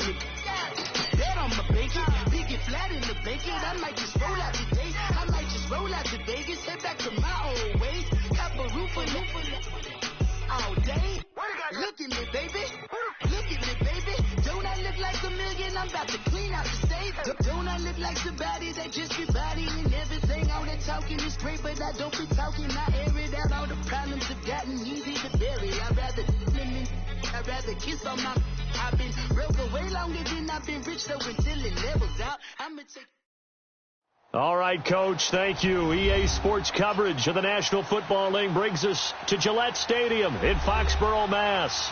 me. Bet I'ma bake it. Big it flat in the bake it. I might just roll out today. I might just roll out to Vegas. Head back to my old ways. Have a roof all day. Look at me, baby. Look at me, baby. Don't I look like a million? I'm about to clean out the state. Don't I look like somebody that just be bodying everything? All that talking is great, but I don't be talking. I air it out. All the problems have gotten easy to bury. I'd rather kiss on my. I've been broke for way longer than I've been rich, so until it levels out, I'ma take. All right, Coach, thank you. EA Sports coverage of the National Football League brings us to Gillette Stadium in Foxborough, Mass.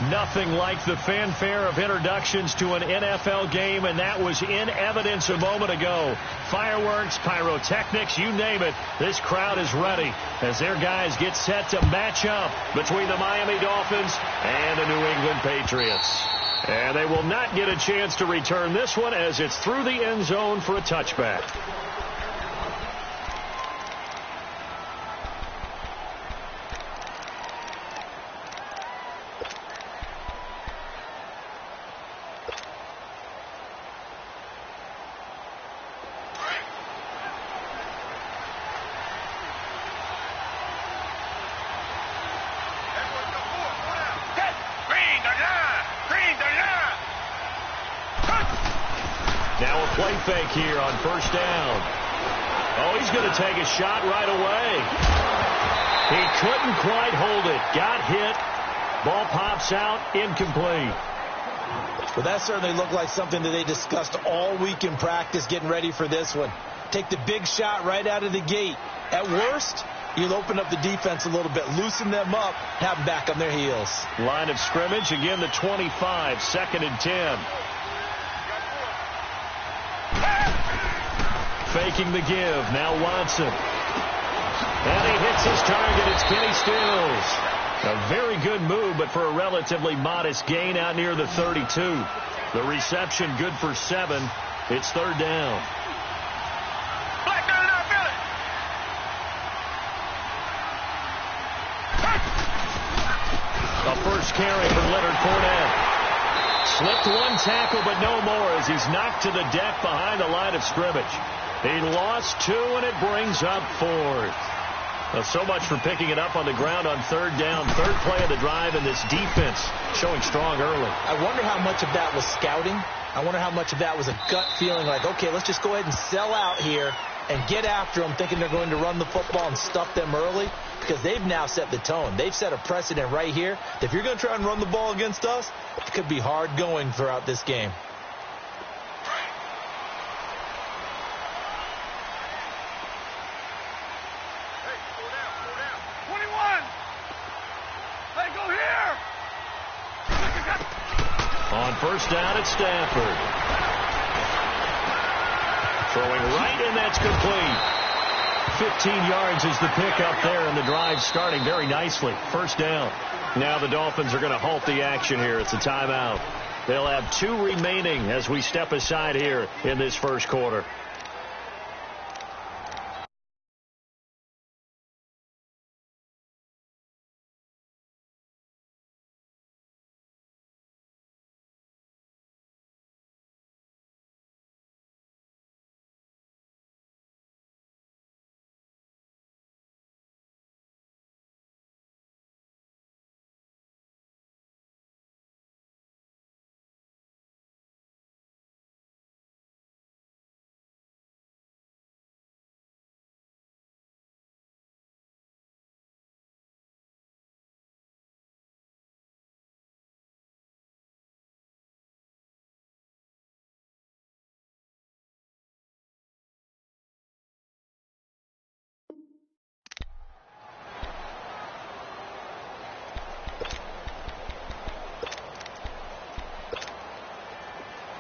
Nothing like the fanfare of introductions to an NFL game, and that was in evidence a moment ago. Fireworks, pyrotechnics, you name it. This crowd is ready as their guys get set to match up between the Miami Dolphins and the New England Patriots. And they will not get a chance to return this one as it's through the end zone for a touchback. Now a play fake here on first down. Oh, he's going to take a shot right away. He couldn't quite hold it. Got hit. Ball pops out. Incomplete. Well, that certainly looked like something that they discussed all week in practice getting ready for this one. Take the big shot right out of the gate. At worst, you'll open up the defense a little bit, loosen them up, have them back on their heels. Line of scrimmage, again the 25, 2nd and 10. Faking the give. Now Watson. And he hits his target. It's Kenny Stills. A very good move, but for a relatively modest gain out near the 32. The reception good for 7. It's 3rd down. A first carry for Leonard Fournette. Slipped one tackle, but no more as he's knocked to the deck behind the line of scrimmage. He lost 2, and it brings up 4th. So much for picking it up on the ground on 3rd down. 3rd play of the drive, and this defense showing strong early. I wonder how much of that was scouting. I wonder how much of that was a gut feeling like, okay, let's just go ahead and sell out here and get after them, thinking they're going to run the football and stuff them early, because they've now set the tone. They've set a precedent right here. If you're going to try and run the ball against us, it could be hard going throughout this game. On first down at Stafford. Throwing right, and that's complete. 15 yards is the pickup there, and the drive starting very nicely. First down. Now the Dolphins are going to halt the action here. It's a timeout. They'll have 2 remaining as we step aside here in this first quarter.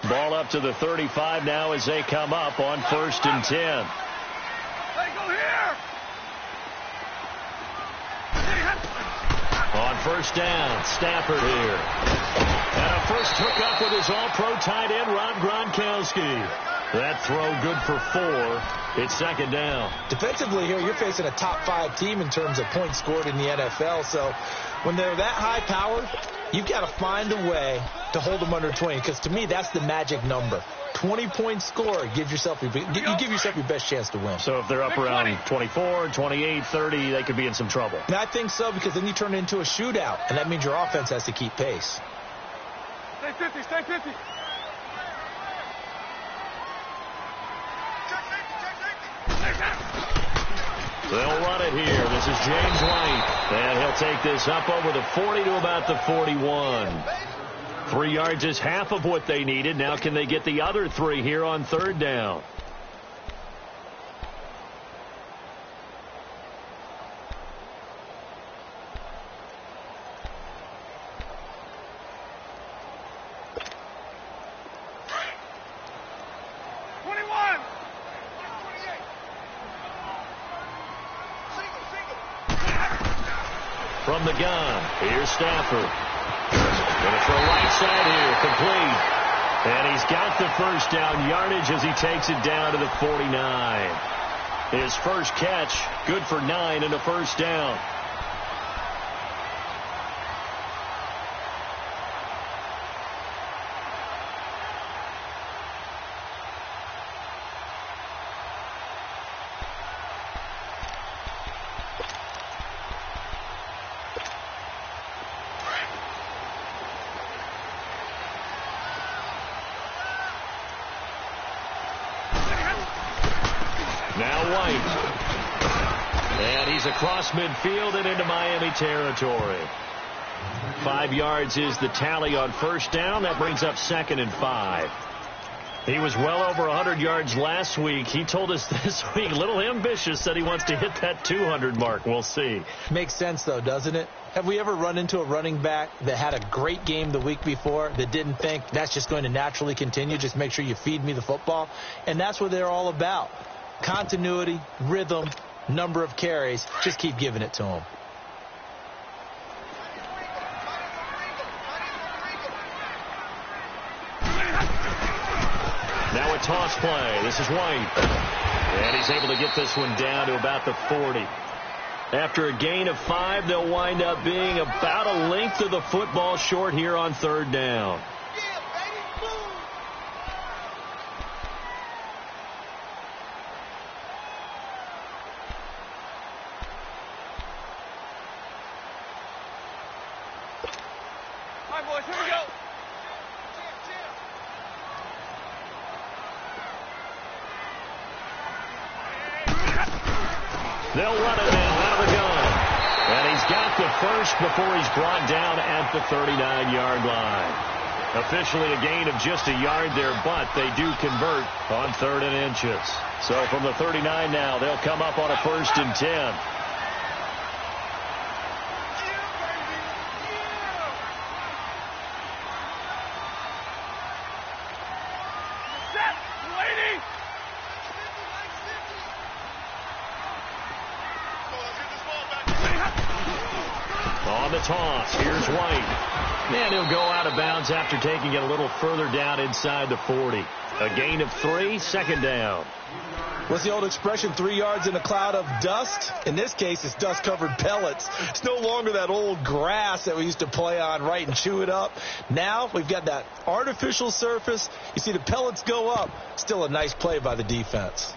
Ball up to the 35 now as they come up on 1st and 10. Hey, go here! On first down, Stafford here. And a first hookup with his all-pro tight end, Rob Gronkowski. That throw good for 4. It's 2nd down. Defensively here, you're facing a top 5 team in terms of points scored in the NFL. So when they're that high powered, You've got to find a way to hold them under 20, because to me, that's the magic number. 20-point score, you give yourself your best chance to win. So if they're up around 24, 28, 30, they could be in some trouble. And I think so, because then you turn it into a shootout, and that means your offense has to keep pace. Stay 50, stay 50. They'll run it here. This is James White. And he'll take this up over the 40 to about the 41. 3 yards is half of what they needed. Now can they get the other 3 here on third down? From the gun, here's Stafford. Going to throw right side here, complete. And he's got the first down yardage as he takes it down to the 49. His first catch, good for 9 and a first down. Now White. And he's across midfield and into Miami territory. 5 yards is the tally on first down. That brings up 2nd and 5. He was well over 100 yards last week. He told us this week, a little ambitious, said he wants to hit that 200 mark. We'll see. Makes sense, though, doesn't it? Have we ever run into a running back that had a great game the week before that didn't think that's just going to naturally continue? Just make sure you feed me the football. And that's what they're all about. Continuity, rhythm, number of carries. Just keep giving it to him. Now a toss play. This is White. And he's able to get this one down to about the 40. After a gain of 5, they'll wind up being about a length of the football short here on third down. Boys, here we go. They'll run it now out of the gun. And he's got the first before he's brought down at the 39-yard line. Officially a gain of just a yard there, but they do convert on 3rd and inches. So from the 39 now, they'll come up on a 1st and 10. On the toss, here's White. And he'll go out of bounds after taking it a little further down inside the 40. A gain of 3, 2nd down. What's the old expression, 3 yards in a cloud of dust? In this case, it's dust-covered pellets. It's no longer that old grass that we used to play on, right, and chew it up. Now we've got that artificial surface. You see the pellets go up. Still a nice play by the defense.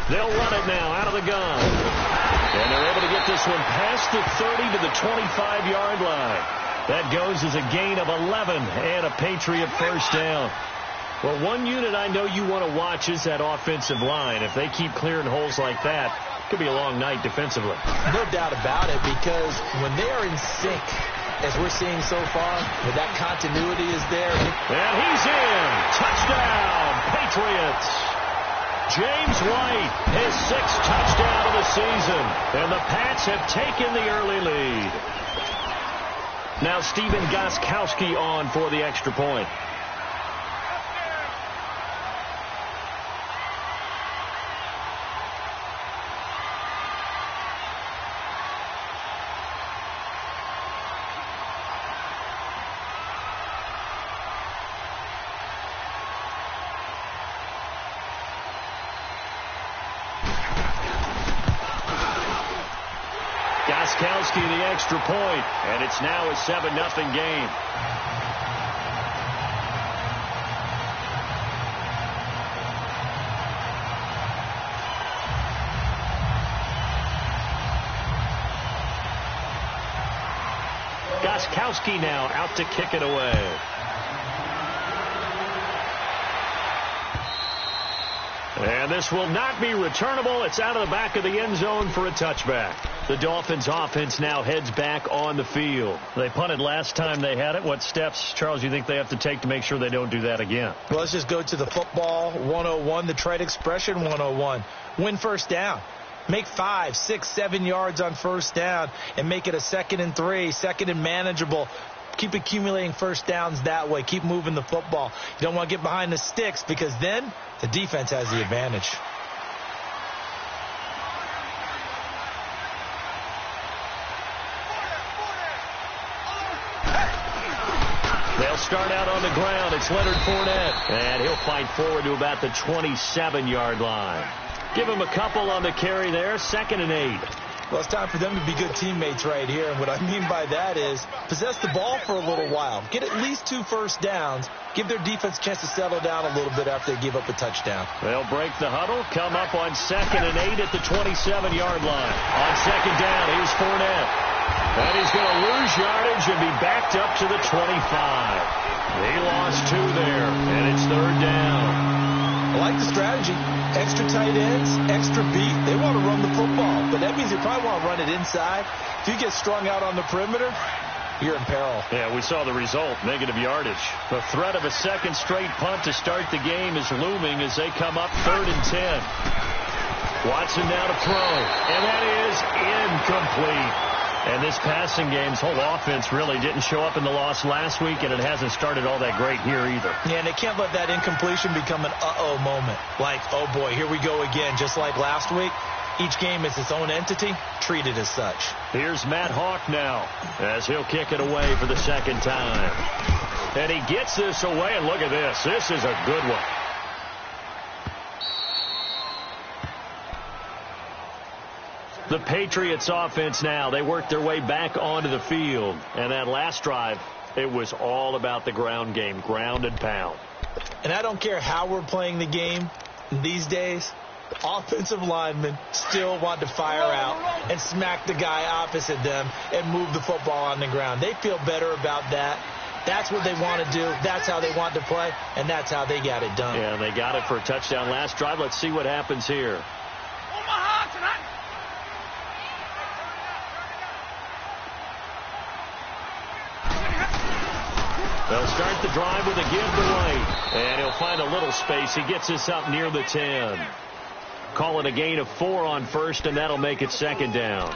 They'll run it now out of the gun. And they're able to get this one past the 30 to the 25-yard line. That goes as a gain of 11 and a Patriot first down. Well, one unit I know you want to watch is that offensive line. If they keep clearing holes like that, it could be a long night defensively. No doubt about it, because when they are in sync, as we're seeing so far, when that continuity is there. And he's in. Touchdown, Patriots. James White, his 6th touchdown of the season. And the Pats have taken the early lead. Now Stephen Gostkowski on for the extra point. Gronkowski the extra point, and it's now a 7-0 game. Gronkowski now out to kick it away. And this will not be returnable. It's out of the back of the end zone for a touchback. The Dolphins offense now heads back on the field. They punted last time they had it. What steps, Charles, you think they have to take to make sure they don't do that again? Well, let's just go to the football 101, the trade expression 101. Win first down. Make 5, 6, 7 yards on first down and make it a 2nd and 3, 2nd and manageable. Keep accumulating first downs that way. Keep moving the football. You don't want to get behind the sticks because then the defense has the advantage. They'll start out on the ground. It's Leonard Fournette. And he'll fight forward to about the 27-yard line. Give him a couple on the carry there. 2nd and 8. Well, it's time for them to be good teammates right here. And what I mean by that is possess the ball for a little while. Get at least 2 first downs. Give their defense a chance to settle down a little bit after they give up a touchdown. They'll break the huddle. Come up on 2nd and 8 at the 27-yard line. On 2nd down, here's Fournette. And he's going to lose yardage and be backed up to the 25. He lost 2 there, and it's 3rd down. I like the strategy. Extra tight ends, extra beat. They want to run the football, but that means they probably want to run it inside. If you get strung out on the perimeter, you're in peril. Yeah, we saw the result, negative yardage. The threat of a second straight punt to start the game is looming as they come up 3rd and 10. Watson now to throw, and that is incomplete. And this passing game's whole offense really didn't show up in the loss last week, and it hasn't started all that great here either. Yeah, and they can't let that incompletion become an uh-oh moment. Like, oh boy, here we go again. Just like last week, each game is its own entity, treated as such. Here's Matt Hawk now, as he'll kick it away for the 2nd time. And he gets this away, and look at this. This is a good one. The Patriots offense now, they work their way back onto the field. And that last drive, it was all about the ground game, ground and pound. And I don't care how we're playing the game these days, offensive linemen still want to fire out and smack the guy opposite them and move the football on the ground. They feel better about that. That's what they want to do. That's how they want to play, and that's how they got it done. Yeah, they got it for a touchdown last drive. Let's see what happens here. They'll start the drive with a give to White. And he'll find a little space. He gets us up near the 10. Call it a gain of 4 on first, and that'll make it 2nd down.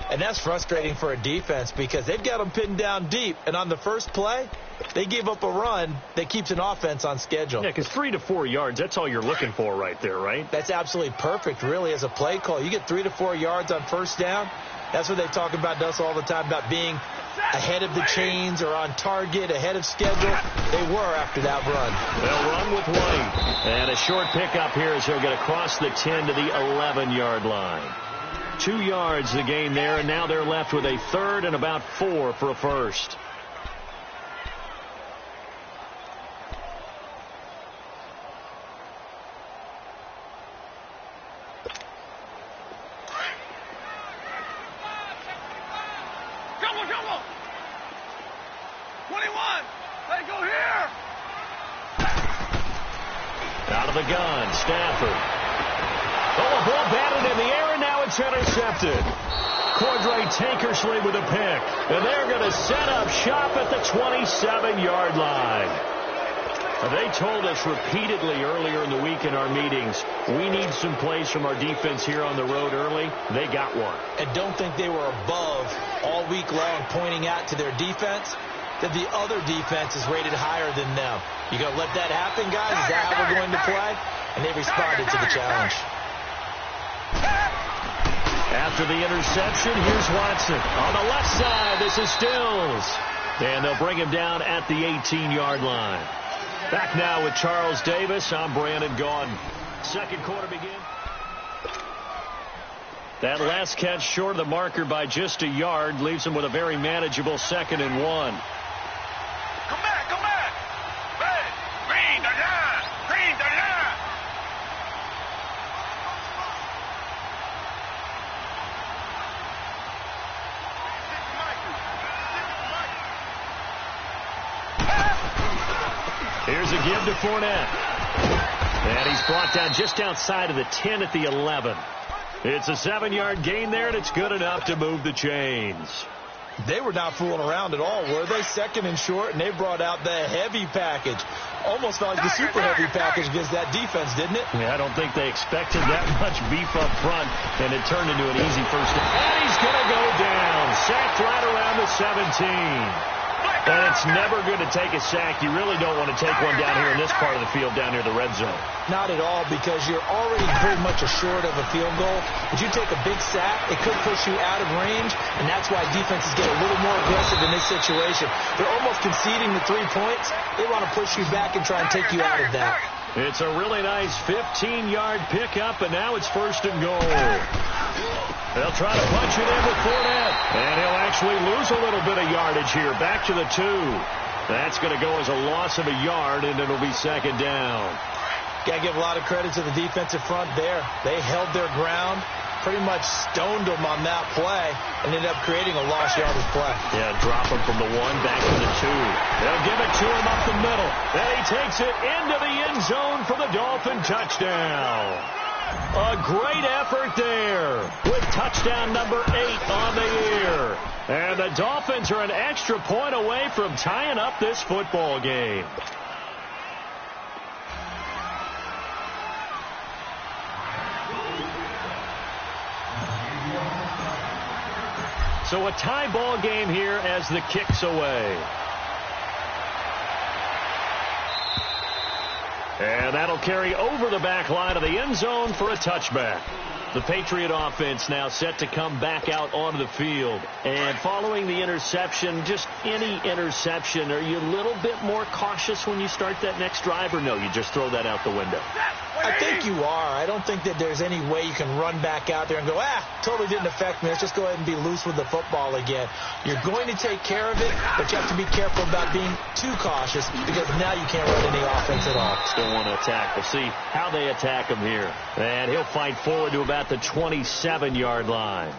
And that's frustrating for a defense because they've got them pinned down deep. And on the first play, they give up a run that keeps an offense on schedule. Yeah, because 3 to 4 yards, that's all you're looking for right there, right? That's absolutely perfect, really, as a play call. You get 3 to 4 yards on first down. That's what they talk about us all the time, about being ahead of the chains or on target, ahead of schedule. They were after that run. They'll run with White. And a short pickup here as he'll get across the 10 to the 11-yard line. 2 yards the gain there, and now they're left with a 3rd and about 4 for a first. Out of the gun, Stafford. Oh, a ball batted in the air, and now it's intercepted. Cordray Tankersley with a pick. And they're going to set up shop at the 27-yard line. They told us repeatedly earlier in the week in our meetings, we need some plays from our defense here on the road early. They got one. And don't think they were above all week long pointing out to their defense that the other defense is rated higher than them. You going to let that happen, guys? Is that how we're going to play? And they responded to the challenge. After the interception, here's Watson. On the left side, this is Stills. And they'll bring him down at the 18-yard line. Back now with Charles Davis. I'm Brandon Gaudin. Second quarter begins. That last catch short of the marker by just a yard leaves him with a very manageable 2nd and 1. Come back, come back. Red, green, the line, green, the line. Here's a give to Fournette. And he's brought down just outside of the 10 at the 11. It's a 7-yard gain there, and it's good enough to move the chains. They were not fooling around at all, were they? 2nd and short, and they brought out the heavy package. Almost felt like the super heavy package against that defense, didn't it? Yeah, I don't think they expected that much beef up front, and it turned into an easy first down. And he's going to go down. Sacked right around the 17. And it's never good to take a sack. You really don't want to take one down here in this part of the field, down near the red zone. Not at all, because you're already pretty much assured of a field goal. But you take a big sack, it could push you out of range, and that's why defenses get a little more aggressive in this situation. They're almost conceding the 3 points. They want to push you back and try and take you out of that. It's a really nice 15-yard pickup, and now it's 1st and goal. They'll try to punch it in with Fournette. And he'll actually lose a little bit of yardage here. Back to the 2. That's going to go as a loss of a yard, and it'll be 2nd down. Got to give a lot of credit to the defensive front there. They held their ground, pretty much stoned them on that play, and ended up creating a lost yardage play. Yeah, drop him from the 1 back to the 2. They'll give it to him up the middle. Then he takes it into the end zone for the Dolphin touchdown. A great effort there with touchdown number 8 on the year. And the Dolphins are an extra point away from tying up this football game. So a tie ball game here as the kick's away. And that'll carry over the back line of the end zone for a touchback. The Patriot offense now set to come back out onto the field. And following the interception, just any interception, are you a little bit more cautious when you start that next drive, or no, you just throw that out the window? I think you are. I don't think that there's any way you can run back out there and go, totally didn't affect me. Let's just go ahead and be loose with the football again. You're going to take care of it, but you have to be careful about being too cautious, because now you can't run any offense at all. Still want to attack. We'll see how they attack him here. And he'll fight forward to about the 27-yard line.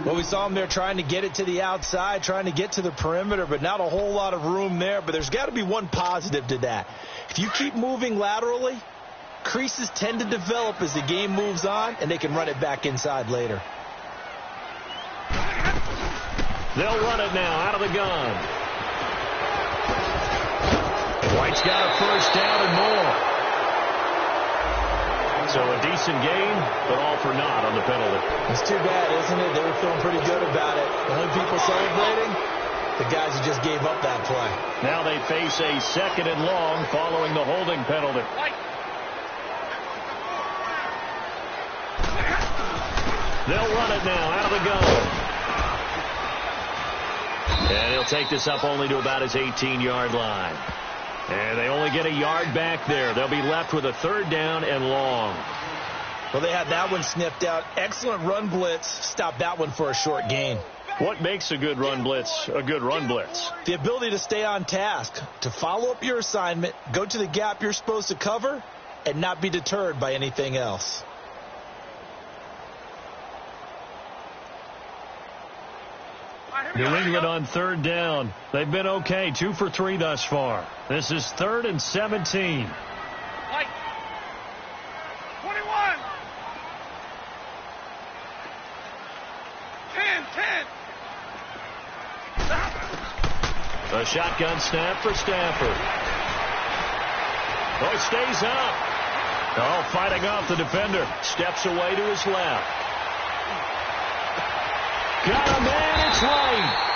Well, we saw him there trying to get it to the outside, trying to get to the perimeter, but not a whole lot of room there. But there's got to be one positive to that. If you keep moving laterally, creases tend to develop as the game moves on, and they can run it back inside later. They'll run it now out of the gun. White's got a first down and more. So a decent game, but all for naught on the penalty. It's too bad, isn't it? They were feeling pretty good about it. The only people celebrating, the guys who just gave up that play. Now they face a 2nd and long following the holding penalty. They'll run it now out of the gun. And he'll take this up only to about his 18-yard line. And they only get a yard back there. They'll be left with a 3rd down and long. Well, they had that one sniffed out. Excellent run blitz. Stopped that one for a short gain. What makes a good run blitz a good run blitz? The ability to stay on task, to follow up your assignment, go to the gap you're supposed to cover, and not be deterred by anything else. New England on 3rd down. They've been okay, 2 for 3 thus far. This is 3rd and 17. White. 21. 10. A shotgun snap for Stafford. Oh, stays up. Oh, fighting off the defender. Steps away to his left. Got a man, it's White.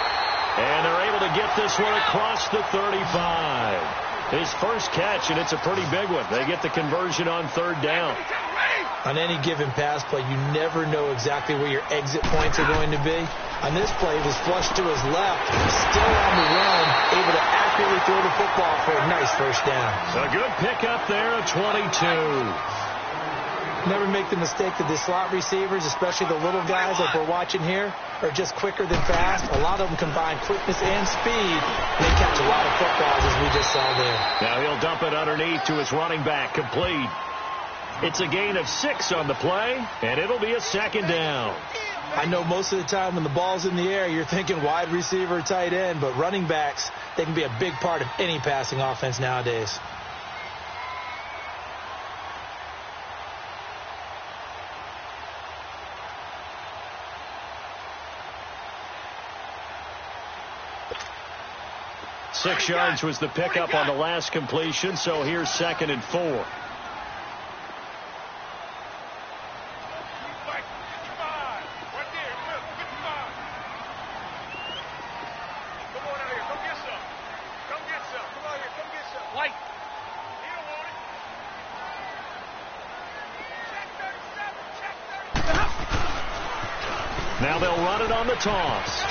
And they're able to get this one across the 35. His first catch, and it's a pretty big one. They get the conversion on 3rd down. On any given pass play, you never know exactly where your exit points are going to be. On this play, it was flushed to his left, still on the run, able to accurately throw the football for a nice first down. A good pickup there of 22. Never make the mistake that the slot receivers, especially the little guys like we're watching here, are just quicker than fast. A lot of them combine quickness and speed. They catch a lot of footballs, as we just saw there. Now he'll dump it underneath to his running back, complete. It's a gain of 6 on the play, and it'll be a second down. I know most of the time when the ball's in the air, you're thinking wide receiver, tight end, but running backs, they can be a big part of any passing offense nowadays. Six yards was the pickup on the last completion, so here's 2nd and 4. Now they'll run it on the toss.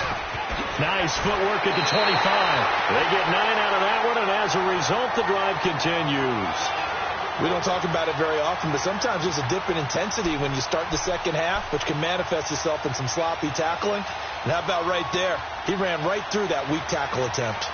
Nice footwork at the 25. They get 9 out of that one, and as a result, the drive continues. We don't talk about it very often, but sometimes there's a dip in intensity when you start the second half, which can manifest itself in some sloppy tackling. And how about right there? He ran right through that weak tackle attempt.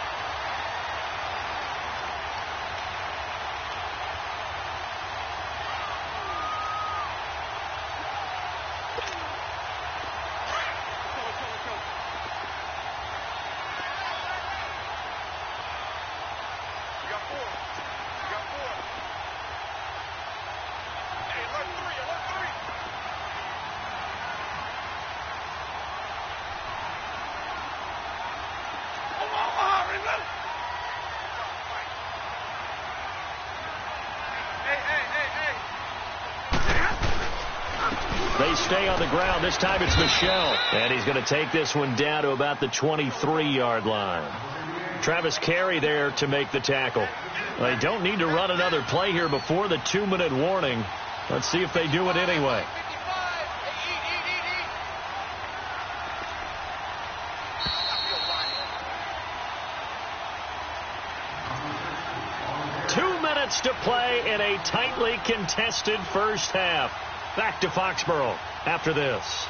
They stay on the ground. This time it's Michel. And he's going to take this one down to about the 23-yard line. Travis Carey there to make the tackle. They don't need to run another play here before the 2-minute warning. Let's see if they do it anyway. To play in a tightly contested first half. Back to Foxborough after this.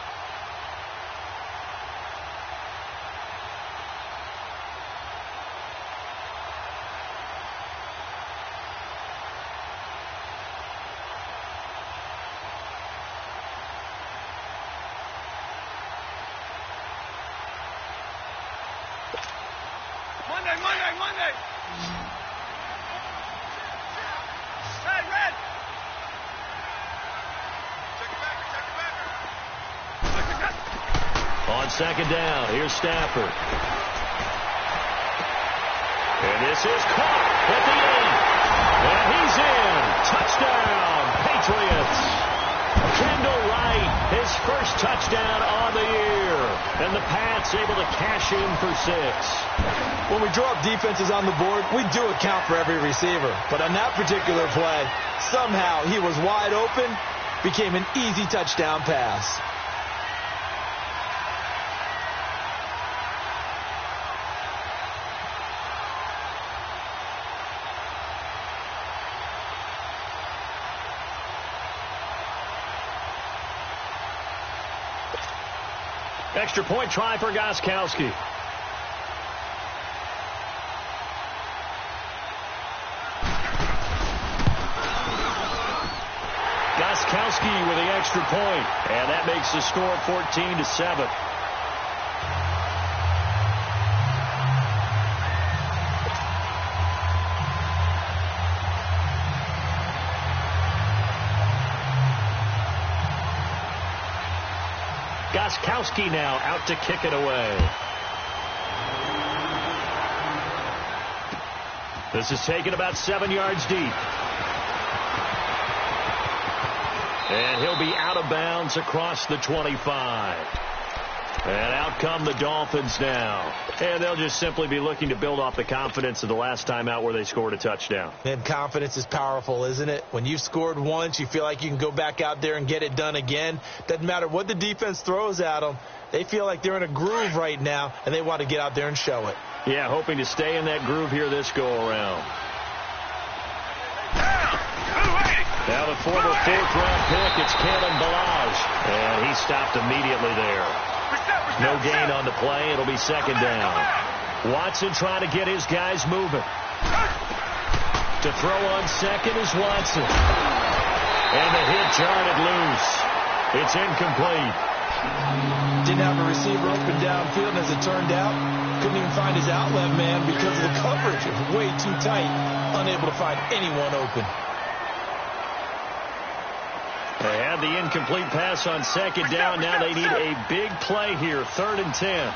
Monday. On second down, here's Stafford. And this is caught at the end. And he's in. Touchdown, Patriots. Kendall Wright, his first touchdown on the year. And the Pats able to cash in for 6. When we draw up defenses on the board, we do account for every receiver. But on that particular play, somehow he was wide open, became an easy touchdown pass. Extra point try for Gostkowski. Gostkowski with the extra point, and that makes the score 14-7. Gostkowski now out to kick it away. This is taken about 7 yards deep. And he'll be out of bounds across the 25. And out come the Dolphins now. And they'll just simply be looking to build off the confidence of the last time out where they scored a touchdown. And confidence is powerful, isn't it? When you've scored once, you feel like you can go back out there and get it done again. Doesn't matter what the defense throws at them. They feel like they're in a groove right now, and they want to get out there and show it. Yeah, hoping to stay in that groove here this go-around. Now the former fourth-round pick, it's Kalen Ballage. And he stopped immediately there. No gain on the play. It'll be second down. Watson trying to get his guys moving. To throw on second is Watson. And the hit jarred it loose. It's incomplete. Didn't have a receiver open downfield, as it turned out. Couldn't even find his outlet man because of the coverage. It was way too tight. Unable to find anyone open. They had the incomplete pass on second down. Now they need a big play here. 3rd and 10.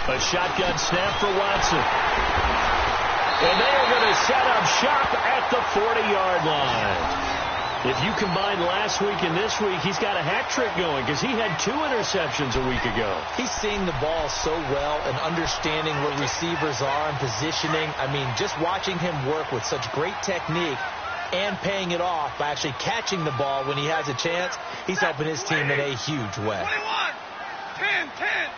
A shotgun snap for Watson. And they are going to set up shop at the 40-yard line. If you combine last week and this week, he's got a hat trick going because he had 2 interceptions a week ago. He's seeing the ball so well and understanding where receivers are and positioning. I mean, just watching him work with such great technique and paying it off by actually catching the ball when he has a chance, he's helping his team in a huge way. 21, 10.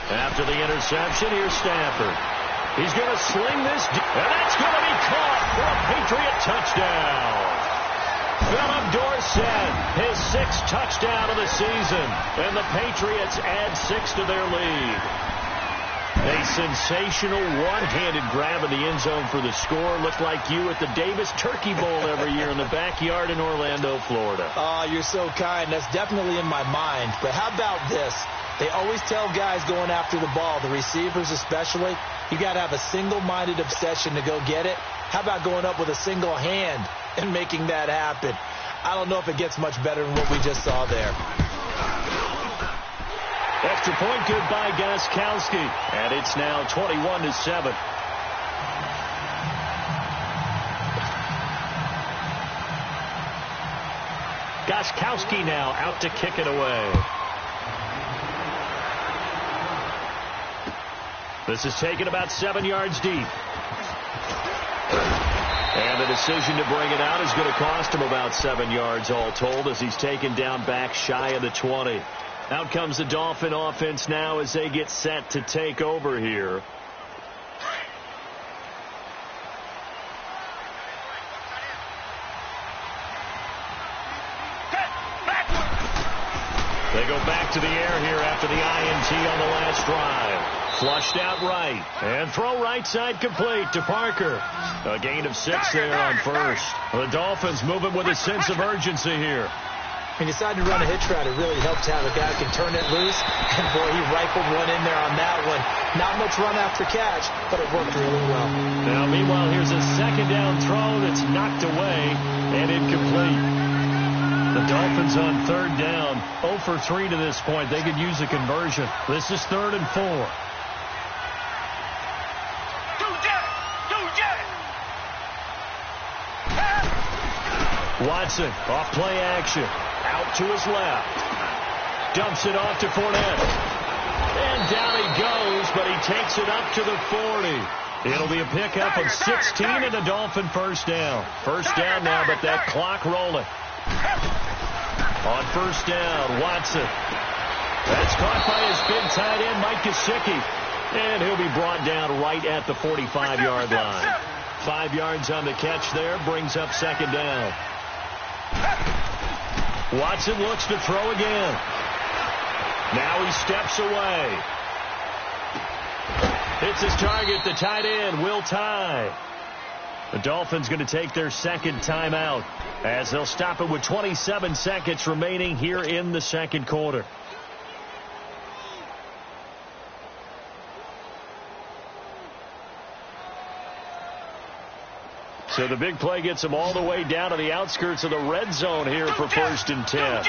After the interception, here's Stafford. He's going to sling this, and that's going to be caught for a Patriot touchdown. Philip Dorsett, his 6th touchdown of the season, and the Patriots add 6 to their lead. A sensational one-handed grab in the end zone for the score. Looked like you at the Davis Turkey Bowl every year in the backyard in Orlando, Florida. Oh, you're so kind. That's definitely in my mind. But how about this? They always tell guys going after the ball, the receivers especially, you got to have a single-minded obsession to go get it. How about going up with a single hand and making that happen? I don't know if it gets much better than what we just saw there. Extra point good by Gostkowski. And it's now 21-7. Gostkowski now out to kick it away. This is taken about 7 yards deep. And the decision to bring it out is going to cost him about 7 yards all told as he's taken down back shy of the 20. Out comes the Dolphin offense now as they get set to take over here. They go back to the air here after the INT on the last drive. Flushed out right. And throw right side complete to Parker. A gain of 6 there on first. The Dolphins moving with a sense of urgency here. He decided to run a hitch route. It really helps to have a guy who can turn it loose. And, boy, he rifled one in there on that one. Not much run after catch, but it worked really well. Now, meanwhile, here's a second down throw that's knocked away and incomplete. The Dolphins on 3rd down, 0 for 3 to this point. They could use a conversion. This is 3rd and 4. Watson off play action. Out to his left. Dumps it off to Fournette. And down he goes, but he takes it up to the 40. It'll be a pickup of 16 and a Dolphin first down. First down now, but that clock rolling. On first down, Watson. That's caught by his big tight end, Mike Gesicki. And he'll be brought down right at the 45-yard line. 5 yards on the catch there, brings up second down. Watson looks to throw again. Now he steps away. Hits his target, the tight end, Will Tye. The Dolphins going to take their second timeout as they'll stop it with 27 seconds remaining here in the second quarter. So the big play gets them all the way down to the outskirts of the red zone here for 1st and 10. Down.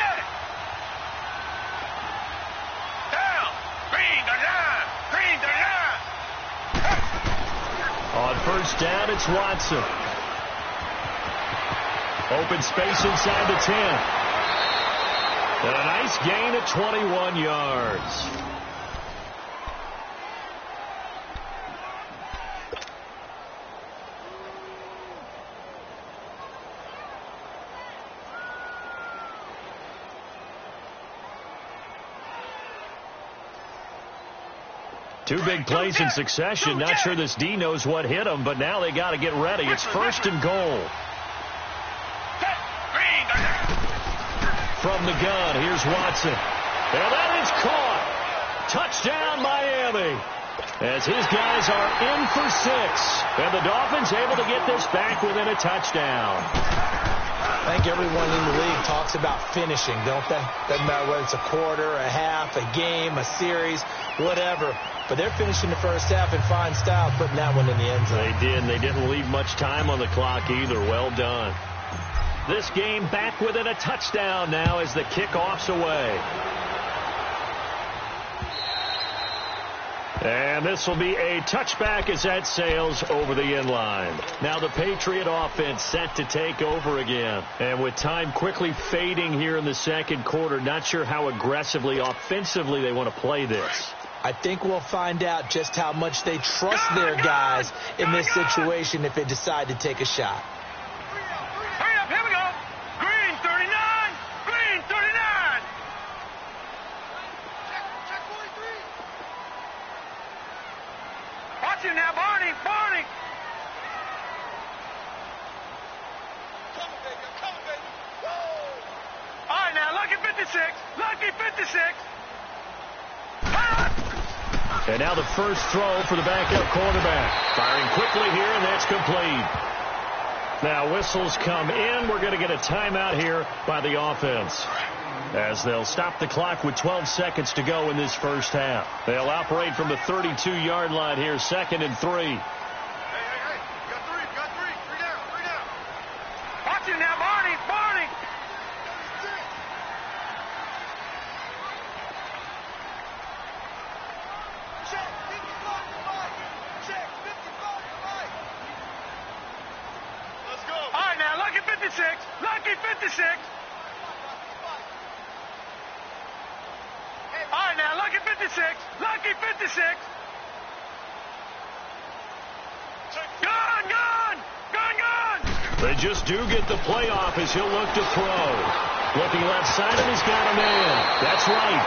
Green the line. Green the line. On first down, it's Watson. Open space inside the 10. And a nice gain of 21 yards. Two big plays in succession. Not sure this D knows what hit him, but now they got to get ready. It's first and goal. From the gun, here's Watson. And that is caught. Touchdown, Miami. As his guys are in for 6. And the Dolphins able to get this back within a touchdown. I think everyone in the league talks about finishing, don't they? Doesn't matter whether it's a quarter, a half, a game, a series, whatever. But they're finishing the first half in fine style, putting that one in the end zone. They did, and they didn't leave much time on the clock either. Well done. This game back within a touchdown now as the kickoff's away. And this will be a touchback as that sails over the end line. Now the Patriot offense set to take over again. And with time quickly fading here in the second quarter, not sure how aggressively, offensively they want to play this. I think we'll find out just how much they trust their guys in this situation if they decide to take a shot. Hurry up, here we go. Green 39, green 39. Check 43. Watch him now, Barney, Barney. Come on, baby, come on, baby. Woo! All right, now, lucky 56, lucky 56. And now the first throw for the backup quarterback. Firing quickly here, and that's complete. Now whistles come in. We're going to get a timeout here by the offense, as they'll stop the clock with 12 seconds to go in this first half. They'll operate from the 32-yard line here, 2nd and 3. Hey, you got three. Three down. Watch him now, Barney, Barney. Check 55 to Mike. Check 55 to Mike. Let's go. All right, now, lucky 56. Lucky 56. All right, now, lucky 56. Lucky 56. Gun, gun. Gun, gun. They just do get the playoff as he'll look to throw. Looking left side, and he's got a man. That's right.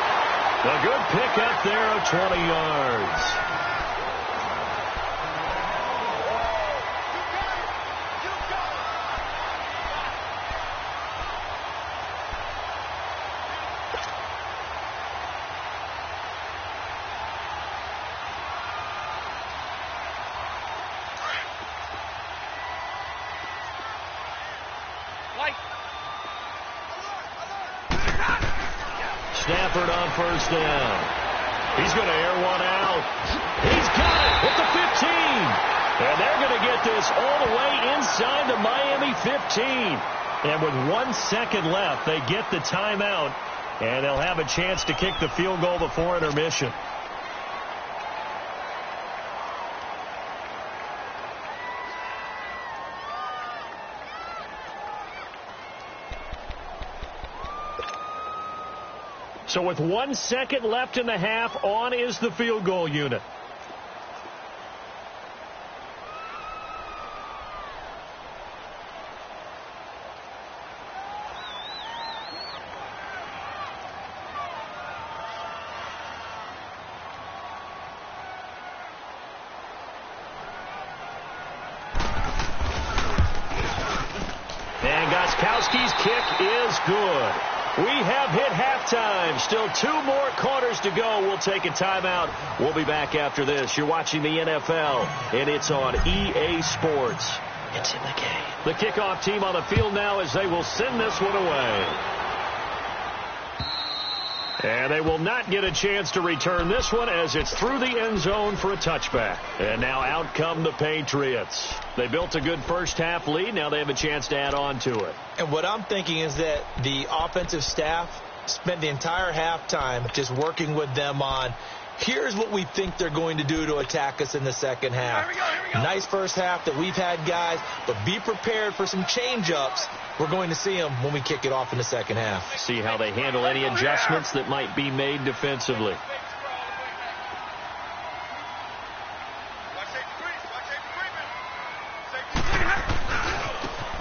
A good pick up there of 20 yards. Stafford on first down. He's going to air one out. He's got it at the 15. And they're going to get this all the way inside the Miami 15. And with 1 second left, they get the timeout. And they'll have a chance to kick the field goal before intermission. So with 1 second left in the half, on is the field goal unit. And Gostkowski's kick is good. We have hit halftime. Still 2 more quarters to go. We'll take a timeout. We'll be back after this. You're watching the NFL, and it's on EA Sports. It's in the game. The kickoff team on the field now as they will send this one away. And they will not get a chance to return this one as it's through the end zone for a touchback. And now out come the Patriots. They built a good first half lead. Now they have a chance to add on to it. And what I'm thinking is that the offensive staff spent the entire halftime just working with them on, here's what we think they're going to do to attack us in the second half. Here we go. Nice first half that we've had, guys, but be prepared for some change-ups. We're going to see them when we kick it off in the second half. See how they handle any adjustments that might be made defensively.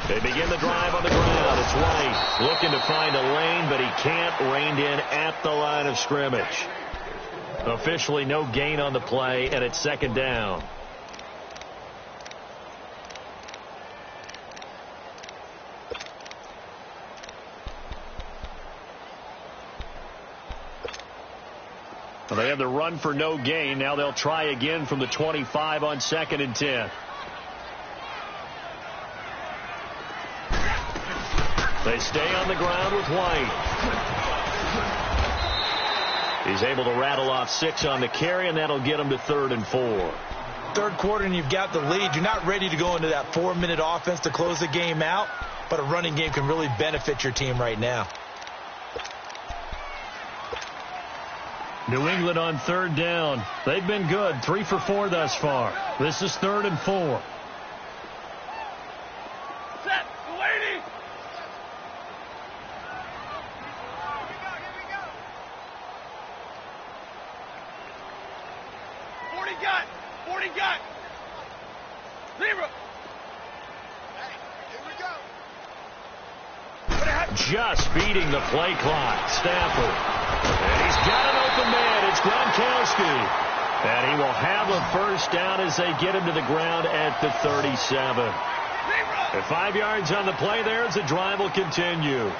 They begin the drive on the ground. It's White looking to find a lane, but he can't. Reined in at the line of scrimmage. Officially no gain on the play, and it's second down. Well, they have the run for no gain. Now they'll try again from the 25 on 2nd and 10. They stay on the ground with White. He's able to rattle off 6 on the carry, and that'll get him to 3rd and 4. Third quarter, and you've got the lead. You're not ready to go into that 4-minute offense to close the game out, but a running game can really benefit your team right now. New England on 3rd down. They've been good, 3 for 4 thus far. This is 3rd and 4. Set, lady. 40 got. 0. Hey, here we go. Just beating the play clock. Stafford. And he's got an open man. It's Gronkowski. And he will have a first down as they get him to the ground at the 37. At 5 yards on the play there as the drive will continue.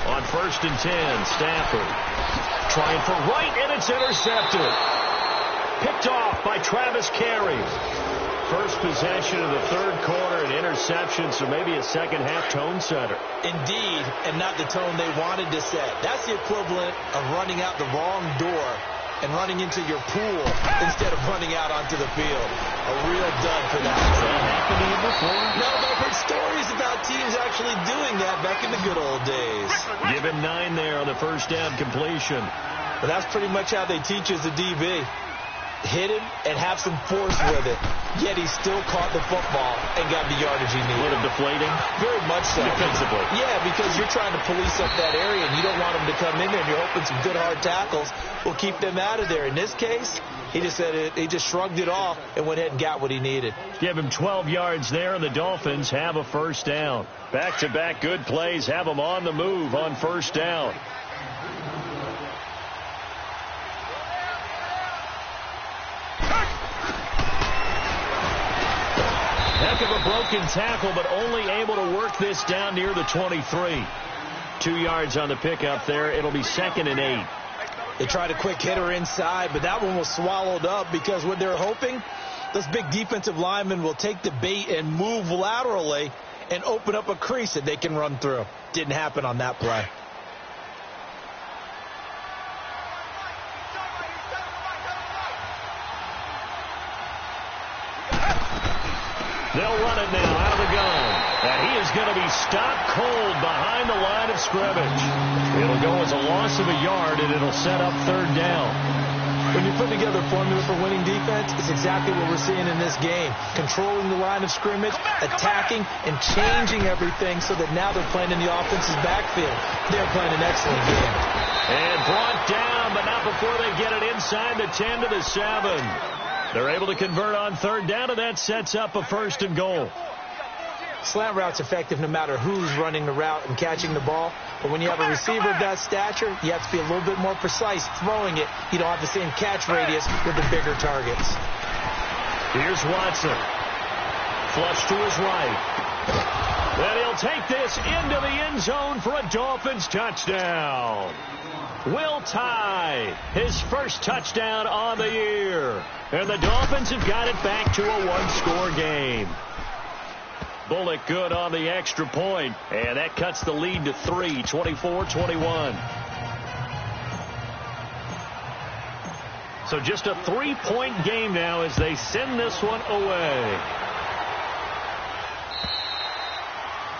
On 1st and 10, Stafford trying for right, and it's intercepted. Picked off by Travis Carey. First possession of the third quarter, an interception, so maybe a second-half tone setter. Indeed, and not the tone they wanted to set. That's the equivalent of running out the wrong door and running into your pool instead of running out onto the field. A real dud for that. Has that happened to you before? No, but I've heard stories about teams actually doing that back in the good old days. Give him 9 there on the first down completion. But that's pretty much how they teach as a DB. Hit him and have some force with it. Yet he still caught the football and got the yardage he needed. A little deflating? Very much so. Defensively. Yeah, because you're trying to police up that area, and you don't want them to come in there, and you're hoping some good hard tackles will keep them out of there. In this case, he just shrugged it off and went ahead and got what he needed. Give him 12 yards there, and the Dolphins have a first down. Back-to-back good plays have them on the move on first down. Heck of a broken tackle, but only able to work this down near the 23. 2 yards on the pickup there. It'll be 2nd and 8. They tried a quick hitter inside, but that one was swallowed up because what they're hoping, those big defensive linemen will take the bait and move laterally and open up a crease that they can run through. Didn't happen on that play. They'll run it now out of the gun. And he is going to be stopped cold behind the line of scrimmage. It'll go as a loss of a yard, and it'll set up 3rd down. When you put together a formula for winning defense, it's exactly what we're seeing in this game. Controlling the line of scrimmage, attacking, and changing everything so that now they're playing in the offense's backfield. They're playing an excellent game. And brought down, but not before they get it inside the 10 to the 7. They're able to convert on 3rd down, and that sets up a 1st and goal. Slant route's effective no matter who's running the route and catching the ball. But when you have a receiver of that stature, you have to be a little bit more precise throwing it. You don't have the same catch radius with the bigger targets. Here's Watson. Flush to his right. And he'll take this into the end zone for a Dolphins touchdown. Will Tye, his first touchdown on the year. And the Dolphins have got it back to a one-score game. Bullock good on the extra point, and that cuts the lead to 3, 24-21. So just a 3-point game now as they send this one away.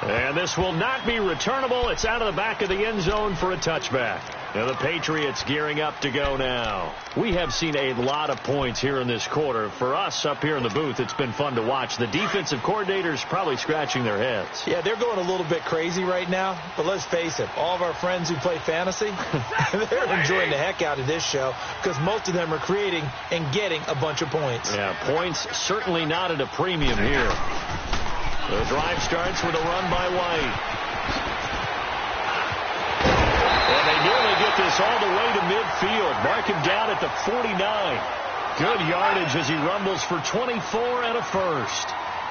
And this will not be returnable. It's out of the back of the end zone for a touchback. Now the Patriots gearing up to go now. We have seen a lot of points here in this quarter. For us up here in the booth, it's been fun to watch. The defensive coordinators probably scratching their heads. Yeah, they're going a little bit crazy right now. But let's face it, all of our friends who play fantasy, they're enjoying the heck out of this show because most of them are creating and getting a bunch of points. Yeah, points certainly not at a premium here. The drive starts with a run by White. And they nearly get this all the way to midfield. Mark him down at the 49. Good yardage as he rumbles for 24 and a first.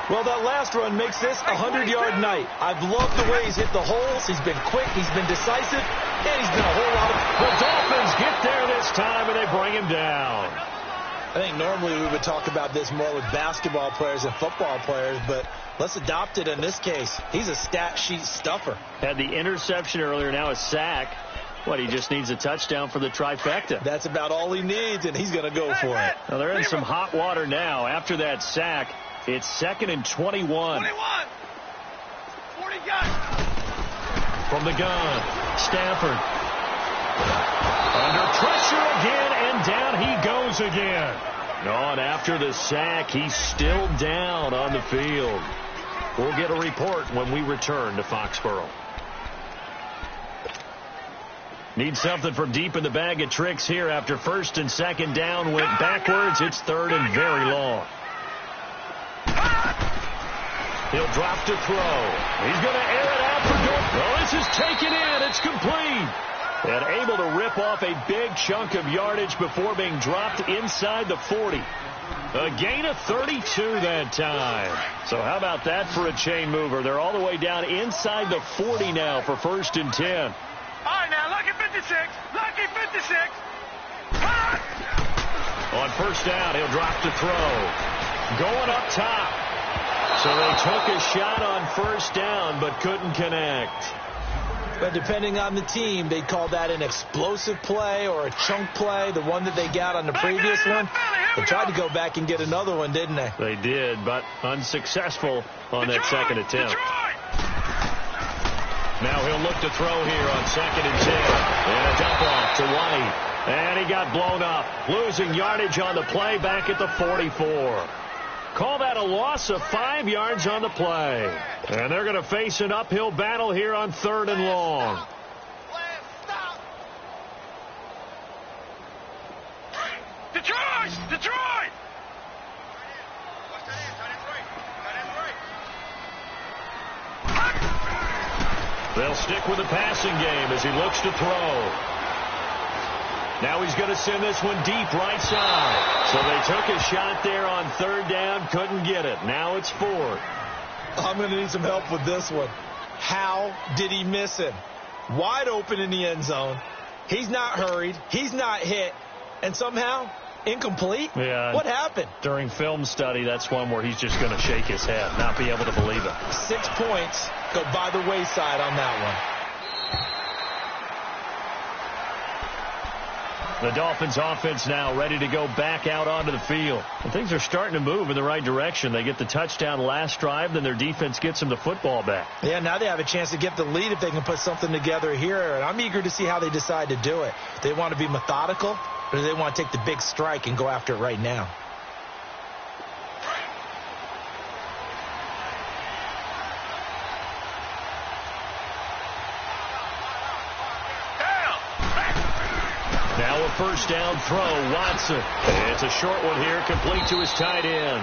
Well, that last run makes this a 100-yard night. I've loved the way he's hit the holes. He's been quick. He's been decisive. And he's been a whole lot of... The Dolphins get there this time, and they bring him down. I think normally we would talk about this more with basketball players and football players, but let's adopt it in this case. He's a stat sheet stuffer. Had the interception earlier, now a sack. What, he just needs a touchdown for the trifecta. That's about all he needs, and he's going to go for it. Now, they're in some hot water now. After that sack, it's 2nd and 21. 21. 40 yards. From the gun, Stafford. Under pressure again, and down he goes again. And after the sack, he's still down on the field. We'll get a report when we return to Foxborough. Need something from deep in the bag of tricks here after 1st and 2nd down went backwards. It's 3rd and very long. He'll drop to throw. He's going to air it out for goal. Well, this is taken in. It's complete. And able to rip off a big chunk of yardage before being dropped inside the 40. A gain of 32 that time. So how about that for a chain mover? They're all the way down inside the 40 now for 1st and 10. All right, now, lucky 56. Lucky 56. On 1st down, he'll drop to throw. Going up top. So they took a shot on 1st down, but couldn't connect. But depending on the team, they'd call that an explosive play or a chunk play, the one that they got on the previous one. They tried to go back and get another one, didn't they? They did, but unsuccessful on that 2nd attempt. Now he'll look to throw here on 2nd and 10. And a dump off to White. And he got blown up, losing yardage on the play back at the 44. Call that a loss of 5 yards on the play. And they're going to face an uphill battle here on 3rd and long. Detroit! Detroit! They'll stick with the passing game as he looks to throw. Now he's going to send this one deep right side. So they took a shot there on 3rd down, couldn't get it. Now it's 4th. I'm going to need some help with this one. How did he miss him? Wide open in the end zone. He's not hurried. He's not hit. And somehow, incomplete? Yeah. What happened? During film study, that's one where he's just going to shake his head, not be able to believe it. 6 points go by the wayside on that one. The Dolphins offense now ready to go back out onto the field. And things are starting to move in the right direction. They get the touchdown last drive, then their defense gets them the football back. Yeah, now they have a chance to get the lead if they can put something together here. And I'm eager to see how they decide to do it. Do they want to be methodical, or do they want to take the big strike and go after it right now? Now a 1st down throw, Watson. It's a short one here, complete to his tight end.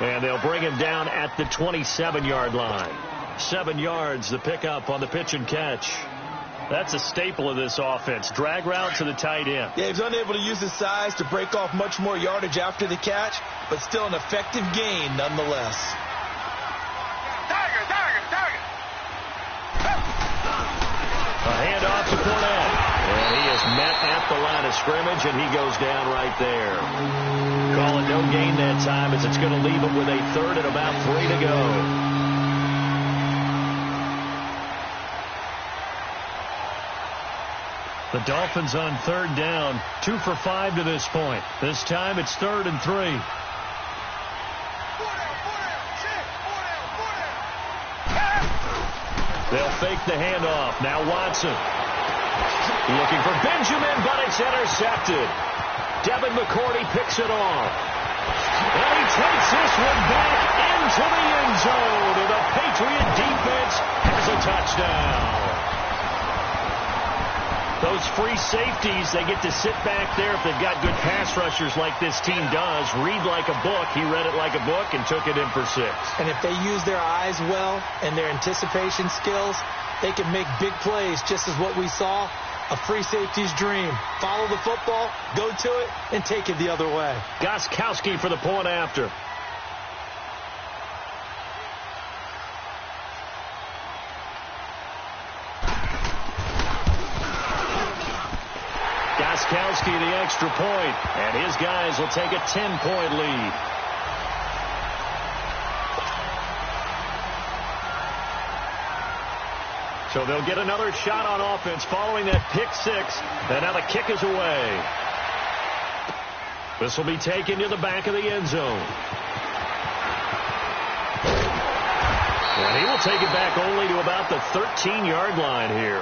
And they'll bring him down at the 27-yard line. 7 yards, the pickup on the pitch and catch. That's a staple of this offense. Drag route to the tight end. Yeah, he's unable to use his size to break off much more yardage after the catch, but still an effective gain nonetheless. Tiger! A handoff to Fournette. And he is met at the line of scrimmage, and he goes down right there. Call it no gain that time as it's going to leave him with a 3rd and about 3 to go. The Dolphins on 3rd down, 2 for 5 to this point. This time it's 3rd and 3. They'll fake the handoff. Now Watson. Looking for Benjamin, but it's intercepted. Devin McCourty picks it off. And he takes this one back into the end zone. And the Patriot defense has a touchdown. Those free safeties, they get to sit back there if they've got good pass rushers like this team does. Read like a book. He read it like a book and took it in for 6. And if they use their eyes well and their anticipation skills, they can make big plays, just as what we saw. A free safety's dream. Follow the football, go to it, and take it the other way. Gostkowski for the point after. Gostkowski the extra point, and his guys will take a 10-point lead. So they'll get another shot on offense following that pick 6, and now the kick is away. This will be taken to the back of the end zone. And he will take it back only to about the 13-yard line here.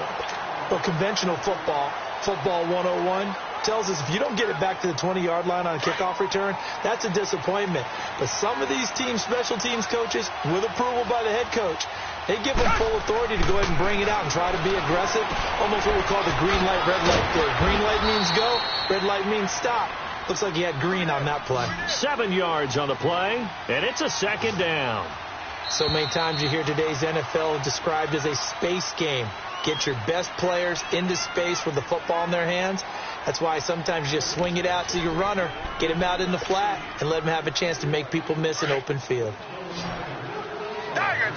Well, conventional football 101, tells us if you don't get it back to the 20-yard line on a kickoff return, that's a disappointment. But some of these teams, special teams coaches, with approval by the head coach, they give them full authority to go ahead and bring it out and try to be aggressive, almost what we call the green light, red light theory. Green light means go, red light means stop. Looks like he had green on that play. 7 yards on the play, and it's a 2nd down. So many times you hear today's NFL described as a space game. Get your best players into space with the football in their hands. That's why sometimes you just swing it out to your runner, get him out in the flat, and let him have a chance to make people miss an open field. Target.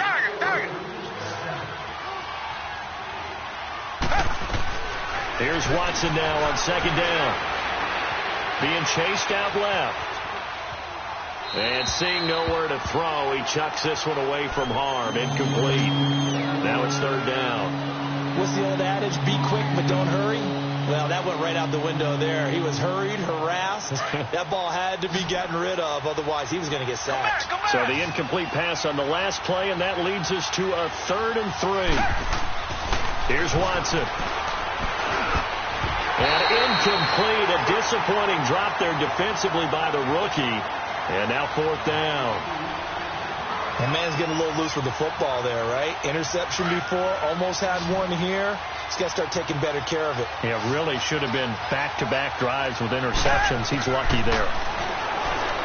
Here's Watson now on 2nd down. Being chased out left. And seeing nowhere to throw, he chucks this one away from harm. Incomplete. Now it's 3rd down. What's the old adage? Be quick, but don't hurry. Well, that went right out the window there. He was hurried, harassed. That ball had to be gotten rid of. Otherwise, he was going to get sacked. So the incomplete pass on the last play, and that leads us to a 3rd and 3. Here's Watson. And incomplete. A disappointing drop there defensively by the rookie. And now 4th down. And man's getting a little loose with the football there, right? Interception before, almost had one here. He's got to start taking better care of it. Yeah, really should have been back-to-back drives with interceptions. He's lucky there.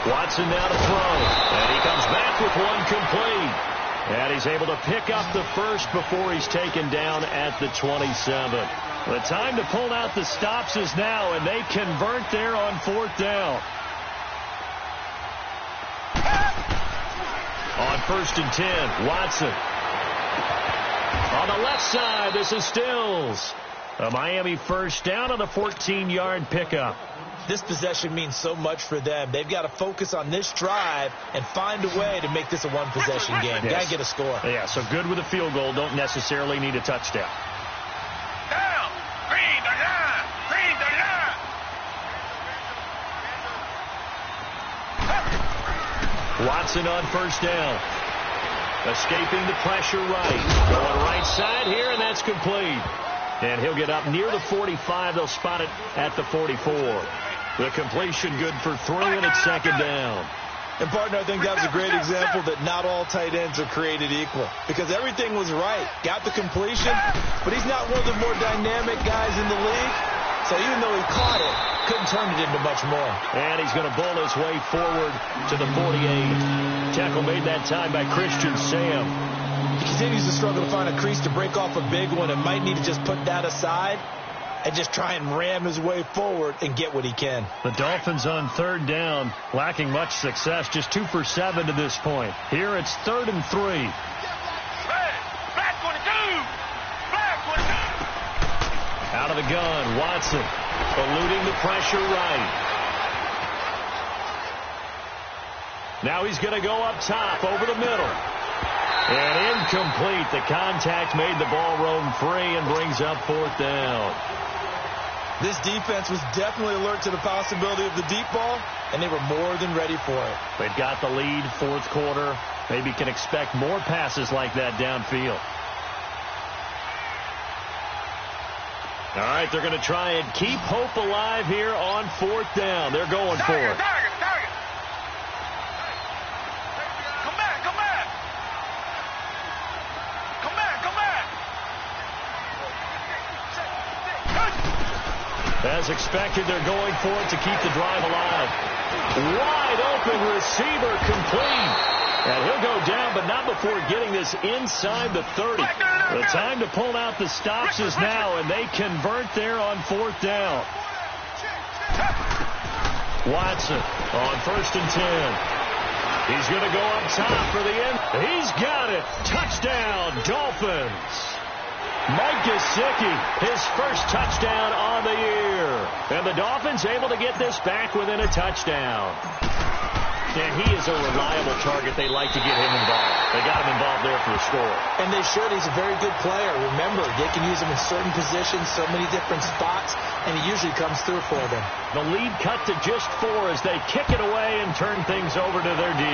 Watson now to throw. And he comes back with one complete. And he's able to pick up the first before he's taken down at the 27. The time to pull out the stops is now, and they convert there on 4th down. On 1st and 10, Watson. On the left side, this is Stills. A Miami first down on a 14-yard pickup. This possession means so much for them. They've got to focus on this drive and find a way to make this a one-possession game. Yes. Got to get a score. Yeah, so good with a field goal. Don't necessarily need a touchdown. Down. Green the line. Green the line. Watson on 1st down. Escaping the pressure right. Going right side here, and that's complete. And he'll get up near the 45. They'll spot it at the 44. The completion good for 3, and it's 2nd down. And, partner, I think that was a great example that not all tight ends are created equal. Because everything was right. Got the completion, but he's not one of the more dynamic guys in the league. So even though he caught it, couldn't turn it into much more. And he's going to bull his way forward to the 48. Tackle made that time by Christian Sam. He continues to struggle to find a crease to break off a big one and might need to just put that aside and just try and ram his way forward and get what he can. The Dolphins on 3rd down, lacking much success, just 2 for 7 to this point. Here it's 3rd and 3. Black 22. Black 22. Out of the gun, Watson eluding the pressure right. Now he's going to go up top over the middle. And incomplete. The contact made the ball roam free and brings up 4th down. This defense was definitely alert to the possibility of the deep ball, and they were more than ready for it. They've got the lead, 4th quarter. Maybe can expect more passes like that downfield. All right, they're going to try and keep hope alive here on 4th down. They're going for it. Target. Come back. Come back. As expected, they're going for it to keep the drive alive. Wide open receiver complete. And he'll go down, but not before getting this inside the 30. The time to pull out the stops is now, and they convert there on 4th down. Watson on 1st and 10. He's going to go up top for the end. He's got it. Touchdown, Dolphins. Mike Gesicki, his first touchdown on the year. And the Dolphins able to get this back within a touchdown. And he is a reliable target. They like to get him involved. They got him involved there for the score. And they should. He's a very good player. Remember, they can use him in certain positions, so many different spots, and he usually comes through for them. The lead cut to just 4 as they kick it away and turn things over to their D.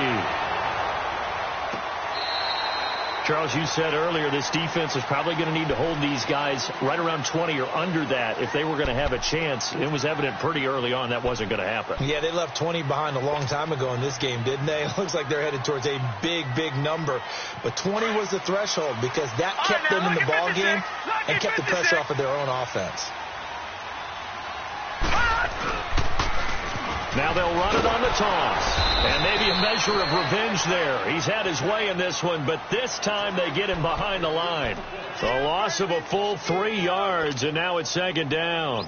Charles, you said earlier this defense is probably going to need to hold these guys right around 20 or under that if they were going to have a chance. It was evident pretty early on that wasn't going to happen. Yeah, they left 20 behind a long time ago in this game, didn't they? It looks like they're headed towards a big, big number. But 20 was the threshold because that kept them in the ball game and kept the pressure off of their own offense. Now they'll run it on the toss. And maybe a measure of revenge there. He's had his way in this one, but this time they get him behind the line. The loss of a full 3 yards, and now it's 2nd down.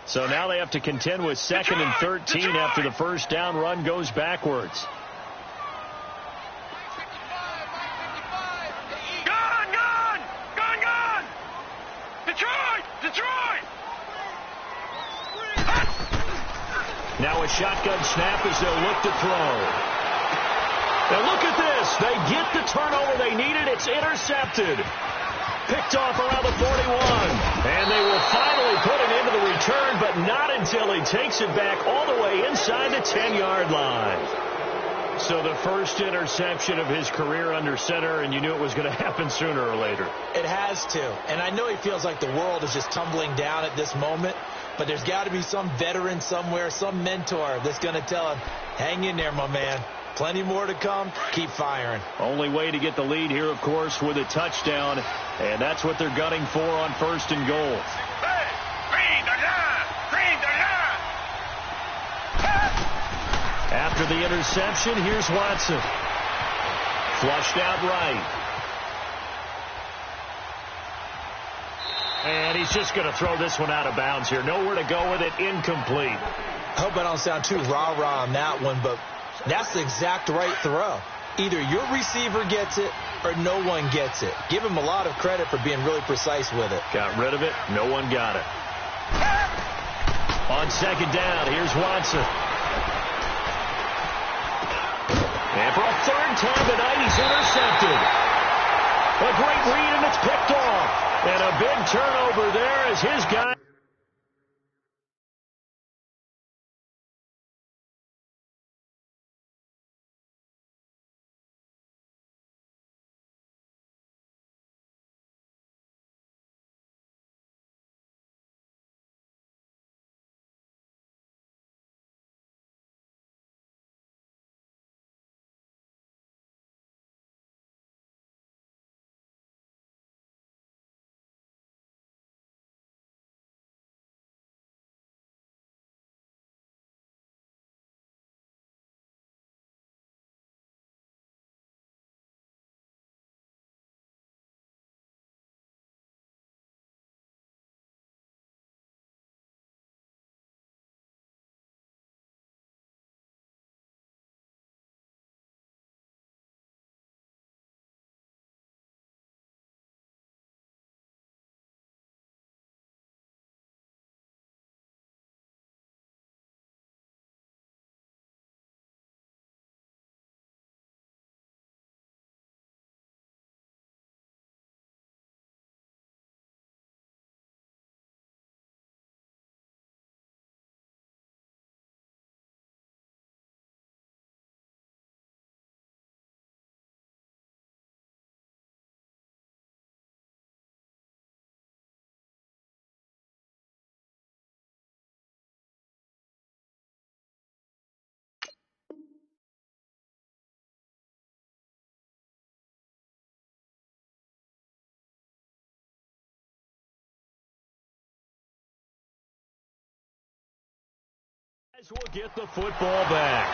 So now they have to contend with 2nd and 13 after the first down run goes backwards. Now a shotgun snap as they'll look to throw. And look at this. They get the turnover they needed. It's intercepted. Picked off around the 41. And they will finally put it into the return, but not until he takes it back all the way inside the 10-yard line. So the first interception of his career under center, and you knew it was going to happen sooner or later. It has to. And I know he feels like the world is just tumbling down at this moment, but there's got to be some veteran somewhere, some mentor that's going to tell him, hang in there, my man. Plenty more to come. Keep firing. Only way to get the lead here, of course, with a touchdown, and that's what they're gunning for on 1st and goal. Hey, green the line, green the line. After the interception, here's Watson. Flushed out right. And he's just going to throw this one out of bounds here. Nowhere to go with it. Incomplete. I hope I don't sound too rah-rah on that one, but that's the exact right throw. Either your receiver gets it or no one gets it. Give him a lot of credit for being really precise with it. Got rid of it. No one got it. On 2nd down, here's Watson. And for a 3rd time tonight, he's intercepted. A great read, and it's picked off. And a big turnover there as his guy. Will get the football back.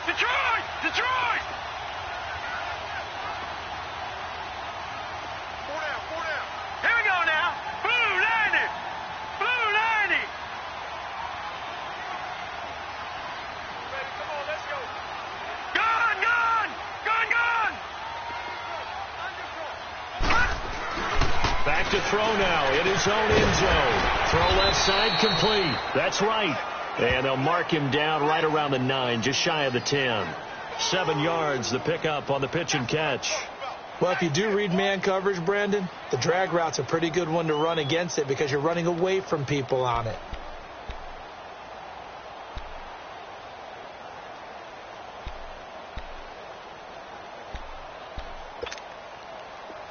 Detroit! Detroit! Four down. Here we go now. Blue 90. Blue 90. Ready, come on, let's go. Gun! Back to throw now in his own end zone. Throw left side complete. That's right. And they'll mark him down right around the 9, just shy of the 10. 7 yards, the pickup on the pitch and catch. Well, if you do read man coverage, Brandon, the drag route's a pretty good one to run against it because you're running away from people on it.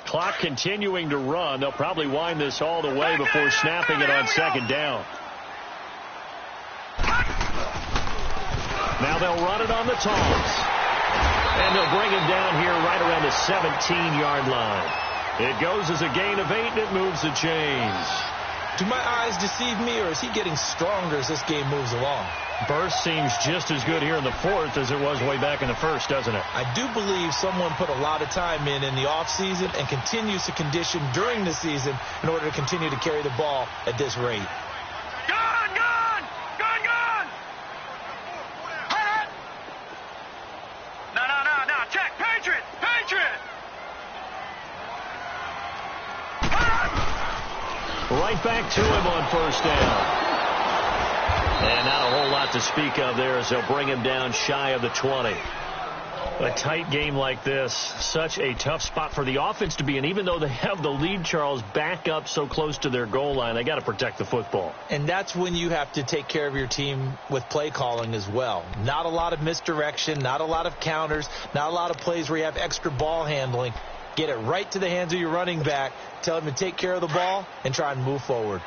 Clock continuing to run. They'll probably wind this all the way before snapping it on second down. Now they'll run it on the toss. And they'll bring him down here right around the 17-yard line. It goes as a gain of 8, and it moves the chains. Do my eyes deceive me, or is he getting stronger as this game moves along? Burst seems just as good here in the 4th as it was way back in the 1st, doesn't it? I do believe someone put a lot of time in the offseason and continues to condition during the season in order to continue to carry the ball at this rate. No, check. Patriot. Right back to him on first down. And not a whole lot to speak of there as they'll bring him down shy of the 20. A tight game like this, such a tough spot for the offense to be in. Even though they have the lead, Charles, back up so close to their goal line, they got to protect the football. And that's when you have to take care of your team with play calling as well. Not a lot of misdirection, not a lot of counters, not a lot of plays where you have extra ball handling. Get it right to the hands of your running back, tell him to take care of the ball, and try and move forward.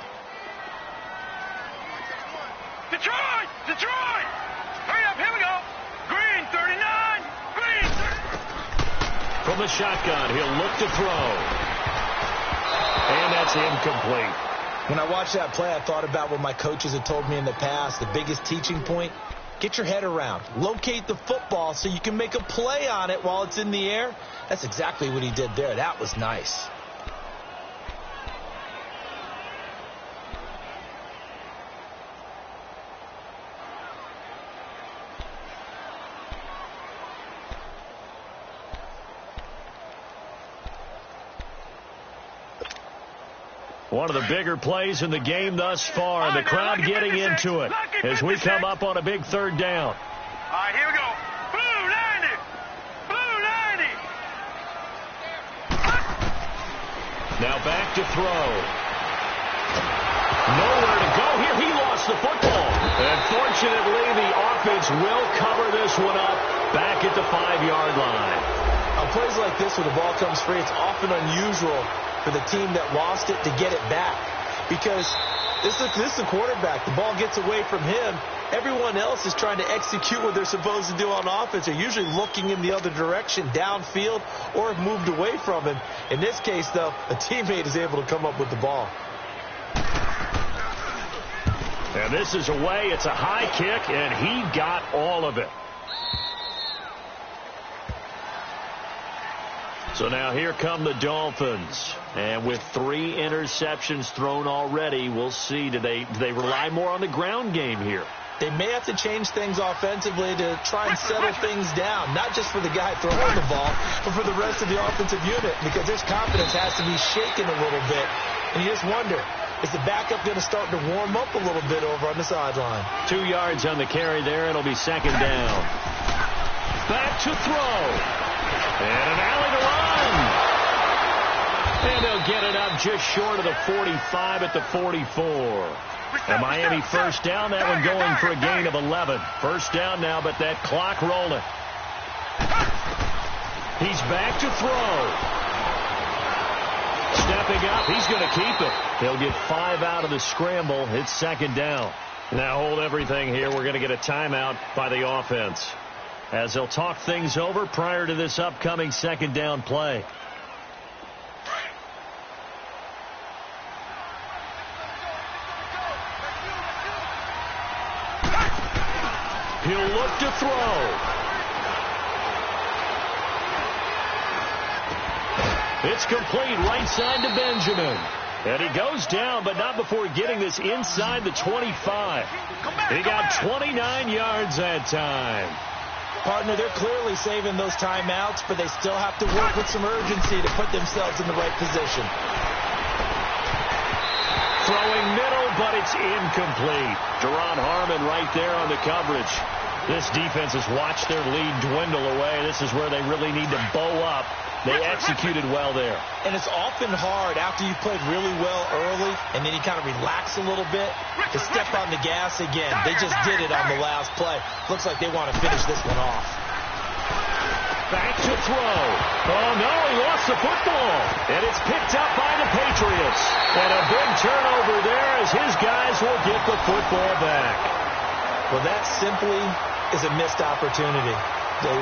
Detroit! Hurry up, here we go. Green 39. Green 39. From the shotgun, he'll look to throw. And that's incomplete. When I watched that play, I thought about what my coaches had told me in the past. The biggest teaching point, get your head around. Locate the football so you can make a play on it while it's in the air. That's exactly what he did there. That was nice. One of the bigger plays in the game thus far, and the crowd getting into it as we come up on a big 3rd down. All right, here we go. Blue 90. Now back to throw. Nowhere to go here. He lost the football. And fortunately, the offense will cover this one up back at the 5-yard line. On plays like this where the ball comes free, it's often unusual for the team that lost it to get it back. Because this is the quarterback. The ball gets away from him. Everyone else is trying to execute what they're supposed to do on offense. They're usually looking in the other direction, downfield, or have moved away from him. In this case, though, a teammate is able to come up with the ball. And this is away. It's a high kick, and he got all of it. So now here come the Dolphins. And with 3 interceptions thrown already, we'll see. Do they rely more on the ground game here? They may have to change things offensively to try and settle things down, not just for the guy throwing the ball, but for the rest of the offensive unit, because his confidence has to be shaken a little bit. And you just wonder, is the backup going to start to warm up a little bit over on the sideline? 2 yards on the carry there. It'll be 2nd down. Back to throw. And an alley to run. And they'll get it up just short of the 45 at the 44. And Miami first down, that one going for a gain of 11. First down now, but that clock rolling. He's back to throw. Stepping up, he's going to keep it. He'll get 5 out of the scramble. It's second down. Now hold everything here. We're going to get a timeout by the offense, as they'll talk things over prior to this upcoming second down play. He'll look to throw. It's complete right side to Benjamin. And he goes down, but not before getting this inside the 25. He got 29 yards that time. Partner, they're clearly saving those timeouts, but they still have to work with some urgency to put themselves in the right position. Throwing middle, but it's incomplete. Deron Harmon right there on the coverage. This defense has watched their lead dwindle away. This is where they really need to bow up. They executed well there. And it's often hard after you played really well early and then you kind of relax a little bit to step on the gas again. They just did it on the last play. Looks like they want to finish this one off. Back to throw. Oh, no, he lost the football. And it's picked up by the Patriots. And a big turnover there as his guys will get the football back. Well, that simply is a missed opportunity.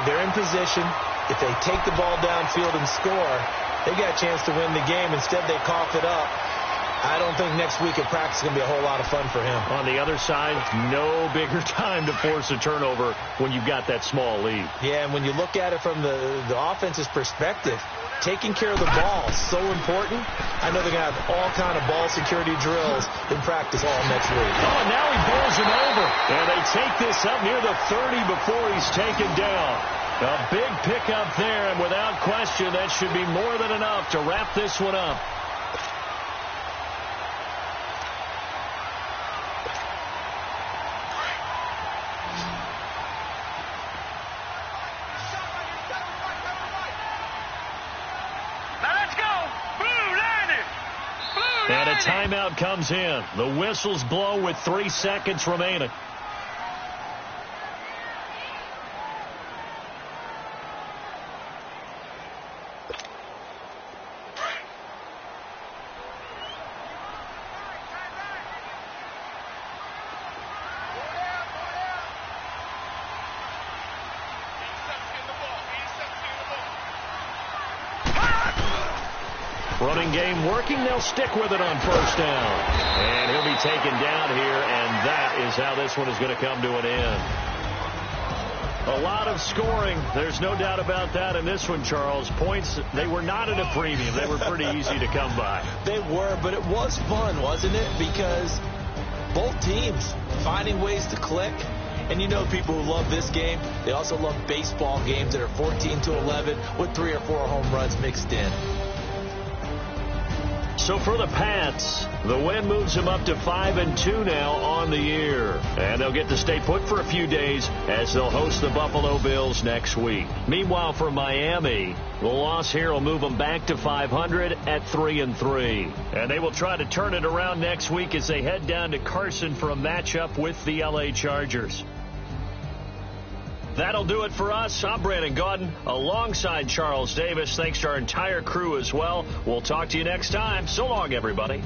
They're in position. If they take the ball downfield and score, they got a chance to win the game. Instead, they cough it up. I don't think next week at practice is going to be a whole lot of fun for him. On the other side, no bigger time to force a turnover when you've got that small lead. Yeah, and when you look at it from the offense's perspective, taking care of the ball is so important. I know they're going to have all kind of ball security drills in practice all next week. Oh, now he bowls him over. And they take this up near the 30 before he's taken down. A big pickup there, and without question, that should be more than enough to wrap this one up. And a timeout comes in. The whistles blow with 3 seconds remaining. Running game working. They'll stick with it on first down. And he'll be taken down here, and that is how this one is going to come to an end. A lot of scoring. There's no doubt about that in this one, Charles. Points, they were not at a premium. They were pretty easy to come by. They were, but it was fun, wasn't it? Because both teams finding ways to click. And you know people who love this game, they also love baseball games that are 14-11 with 3 or 4 home runs mixed in. So for the Pats, the win moves them up to 5-2 now on the year. And they'll get to stay put for a few days as they'll host the Buffalo Bills next week. Meanwhile, for Miami, the loss here will move them back to 500 at 3-3. And they will try to turn it around next week as they head down to Carson for a matchup with the LA Chargers. That'll do it for us. I'm Brandon Gaudin alongside Charles Davis. Thanks to our entire crew as well. We'll talk to you next time. So long, everybody.